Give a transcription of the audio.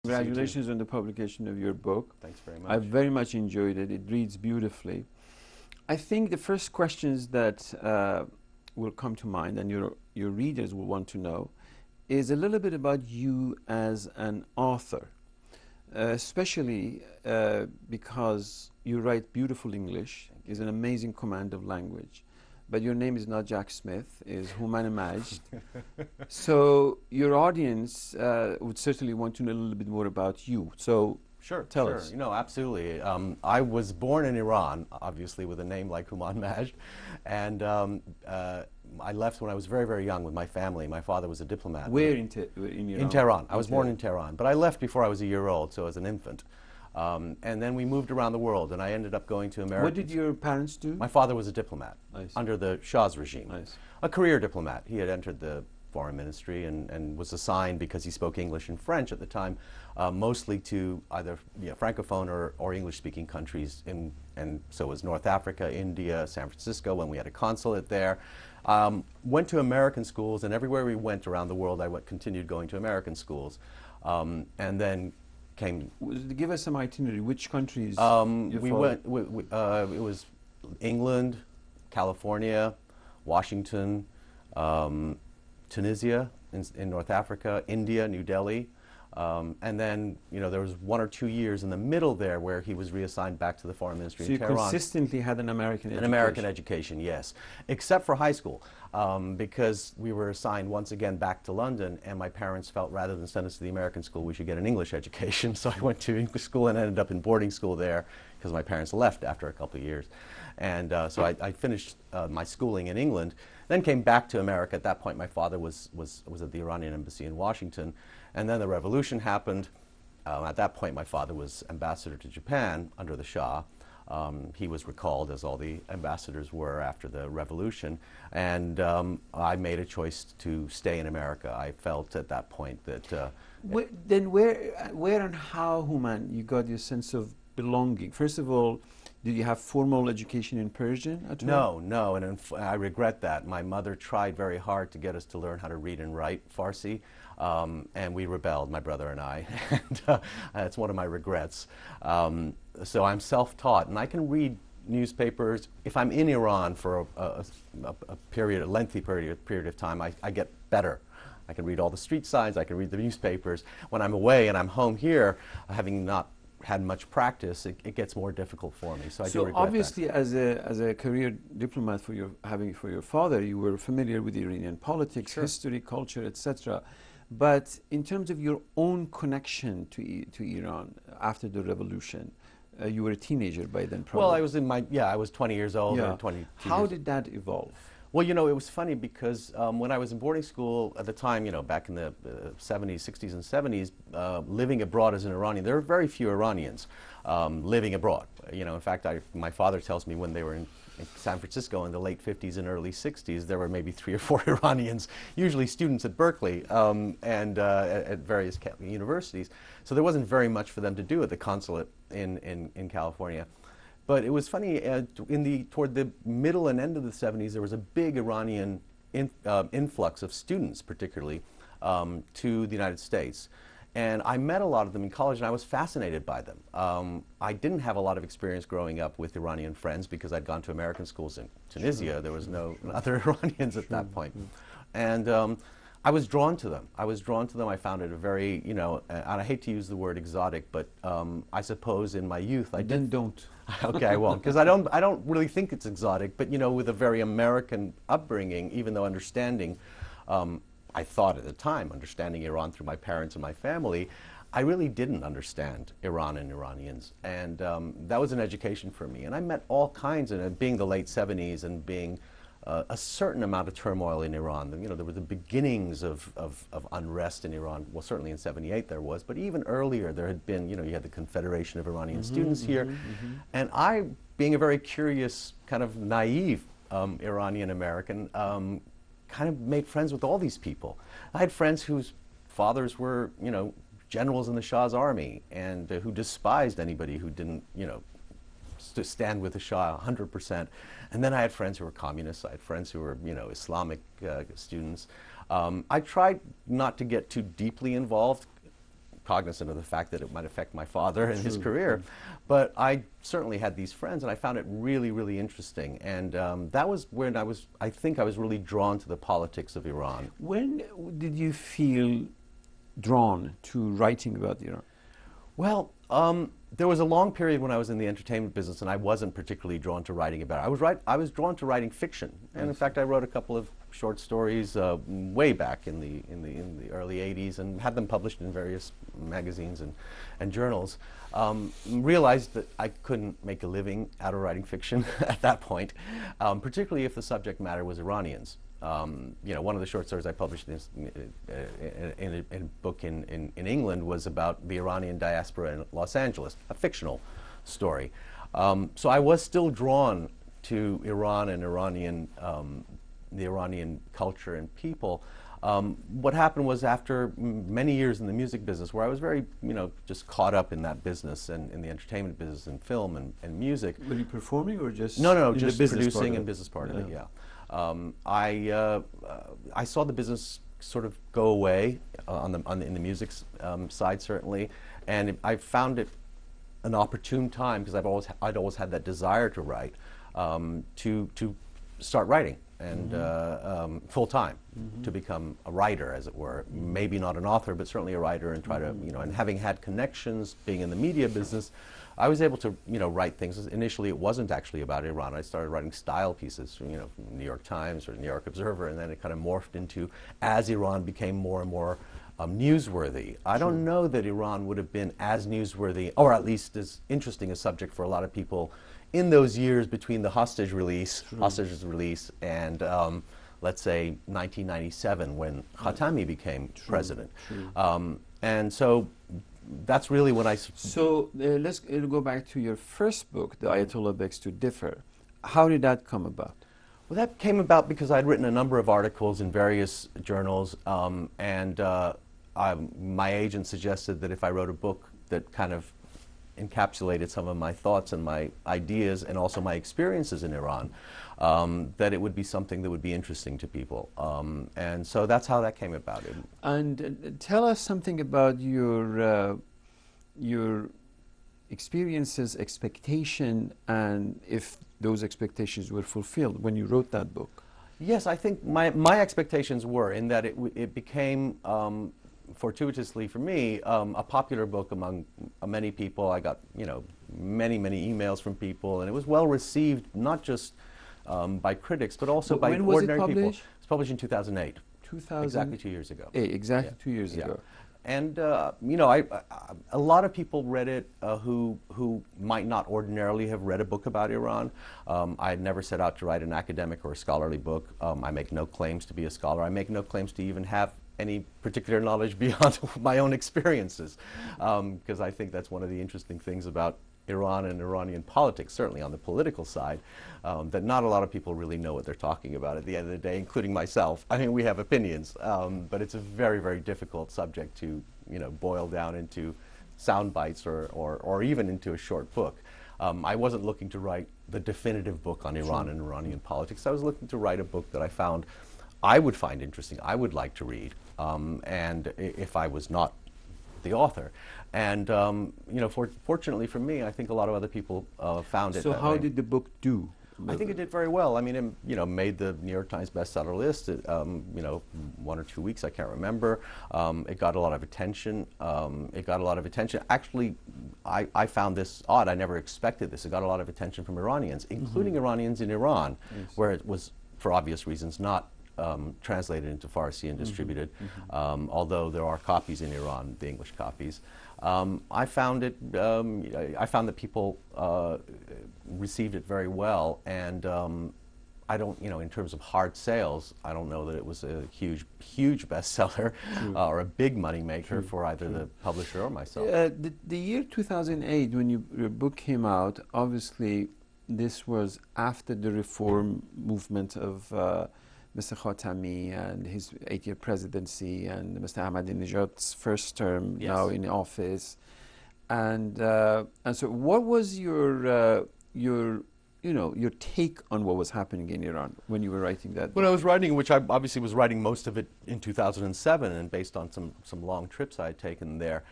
Congratulations on the publication of your book. Thanks very much. I very much enjoyed it. It reads beautifully. I think the first questions that will come to mind and your readers will want to know is a little bit about you as an author, especially because you write beautiful English, is an amazing command of language. But your name is not Jack Smith, is Hooman Majd. So your audience would certainly want to know a little bit more about you. So tell us. No, absolutely. I was born in Iran, obviously, with a name like Hooman Majd, and I left when I was very, very young with my family. My father was a diplomat. Where in Iran? In Tehran. I was born in Tehran, but I left before I was a year old, so as an infant. And then we moved around the world, and I ended up going to America. What did your parents do? My father was a diplomat under the Shah's regime, a career diplomat. He had entered the foreign ministry and was assigned, because he spoke English and French at the time, mostly to either Francophone or English-speaking countries, and so was North Africa, India, San Francisco, when we had a consulate there. Went to American schools, and everywhere we went around the world, I continued going to American schools. And then give us some itinerary. Which countries? We went. It was England, California, Washington, Tunisia in North Africa, India, New Delhi, and then there was 1 or 2 years in the middle there where he was reassigned back to the foreign ministry in Tehran. So you consistently had an American education. An American education, yes, except for high school, because we were assigned once again back to London, and my parents felt rather than send us to the American school, we should get an English education. So I went to English school and ended up in boarding school there because my parents left after a couple of years. And so I finished my schooling in England, then came back to America. At that point, my father was at the Iranian embassy in Washington, and then the revolution happened. At that point, my father was ambassador to Japan under the Shah. He was recalled, as all the ambassadors were after the revolution, and I made a choice to stay in America. I felt at that point that... then where and how, Hooman, you got your sense of belonging? First of all, did you have formal education in Persian at all? No, and I regret that. My mother tried very hard to get us to learn how to read and write Farsi, and we rebelled, my brother and I, and that's one of my regrets. So I'm self-taught, and I can read newspapers. If I'm in Iran for a lengthy period of time, I get better. I can read all the street signs, I can read the newspapers. When I'm away and I'm home here, having not had much practice, it gets more difficult for me. So I do regret obviously, that. as a career diplomat for your father, you were familiar with Iranian politics, history, culture, etc. But in terms of your own connection to Iran after the revolution, you were a teenager by then, probably. Well, I was I was 20 years old, or 22 How did that evolve? Well, it was funny because when I was in boarding school at the time, back in the 70s, 60s, and 70s, living abroad as an Iranian, there were very few Iranians living abroad. In fact, my father tells me when they were in San Francisco in the late 50s and early 60s, there were maybe 3 or 4 Iranians, usually students at Berkeley and at various universities. So there wasn't very much for them to do at the consulate in California. But it was funny, toward the middle and end of the 70s, there was a big Iranian influx of students, particularly, to the United States. And I met a lot of them in college, and I was fascinated by them. I didn't have a lot of experience growing up with Iranian friends because I'd gone to American schools in Tunisia. There was no other Iranians at that point. And I was drawn to them. I found it a very, and I hate to use the word exotic, but I suppose in my youth I did. Then don't. Okay, I won't, because I don't really think it's exotic, but with a very American upbringing, even though understanding, I thought at the time, understanding Iran through my parents and my family, I really didn't understand Iran and Iranians, and that was an education for me. And I met all kinds, and being the late 70s and being a certain amount of turmoil in Iran. There were the beginnings of unrest in Iran. Well, certainly in '78 there was, but even earlier there had been, you had the Confederation of Iranian Students here. And I, being a very curious, kind of naive Iranian American, kind of made friends with all these people. I had friends whose fathers were, generals in the Shah's army, and who despised anybody who didn't, to stand with the Shah 100%. And then I had friends who were communists. I had friends who were, Islamic students. I tried not to get too deeply involved cognizant of the fact that it might affect my father and his career. But I certainly had these friends, and I found it really, really interesting. And that was when I think I was really drawn to the politics of Iran. When did you feel drawn to writing about Iran? Well, there was a long period when I was in the entertainment business, and I wasn't particularly drawn to writing about it. I was drawn to writing fiction, and in fact, I wrote a couple of short stories way back in the early '80s, and had them published in various magazines and journals. Realized that I couldn't make a living out of writing fiction at that point, particularly if the subject matter was Iranians. One of the short stories I published in a book in England was about the Iranian diaspora in Los Angeles, a fictional story. So I was still drawn to Iran and the Iranian culture and people. What happened was, after many years in the music business, where I was very, just caught up in that business and in the entertainment business and film and music. Were you performing or just No, just producing and business part of it, yeah. I saw the business sort of go away in the music side, certainly, and I found it an opportune time, because I'd always had that desire to write, to start writing and full time, to become a writer, as it were. Maybe not an author, but certainly a writer, and try to and having had connections, being in the media business, I was able to write things. Initially, it wasn't actually about Iran. I started writing style pieces, from New York Times or New York Observer, and then it kind of morphed into, as Iran became more and more newsworthy. I don't know that Iran would have been as newsworthy, or at least as interesting a subject for a lot of people in those years between the hostages release and let's say 1997, when Khatami became president. And so that's really when I... So let's go back to your first book, The Ayatollah Begs to Differ. How did that come about? Well, that came about because I'd written a number of articles in various journals, and my agent suggested that if I wrote a book that kind of encapsulated some of my thoughts and my ideas and also my experiences in Iran, that it would be something that would be interesting to people. And so that's how that came about. And tell us something about your experiences, expectation, and if those expectations were fulfilled when you wrote that book. Yes, I think my expectations were, in that it became, fortuitously for me, a popular book among many people. I got many emails from people, and it was well received, not just by critics, but also by ordinary people. It was published in 2008. Exactly 2 years ago. Exactly 2 years ago. And a lot of people read it who might not ordinarily have read a book about Iran. I had never set out to write an academic or a scholarly book. I make no claims to be a scholar. I make no claims to even have any particular knowledge beyond my own experiences, because I think that's one of the interesting things about Iran and Iranian politics, certainly on the political side, that not a lot of people really know what they're talking about at the end of the day, including myself. I mean, we have opinions, but it's a very, very difficult subject to boil down into sound bites or even into a short book. I wasn't looking to write the definitive book on Iran and Iranian politics. I was looking to write a book that I would find interesting, I would like to read, and if I was not the author. And fortunately for me, I think a lot of other people found it. So how did the book do? I think it did very well. I mean, it made the New York Times bestseller list. 1 or 2 weeks, I can't remember. It got a lot of attention. Actually, I found this odd. I never expected this. It got a lot of attention from Iranians, including Iranians in Iran, where it was, for obvious reasons, not translated into Farsi and distributed, although there are copies in Iran, the English copies. I found that people received it very well, and I don't, in terms of hard sales, I don't know that it was a huge bestseller or a big money maker for either the publisher or myself. The year 2008, when your book came out, obviously this was after the reform movement of Mr. Khatami and his 8-year presidency, and Mr. Ahmadinejad's first term now in office, and so what was your take on what was happening in Iran when you were writing that book? When I was writing, which I obviously was writing most of it in 2007, and based on some long trips I had taken there,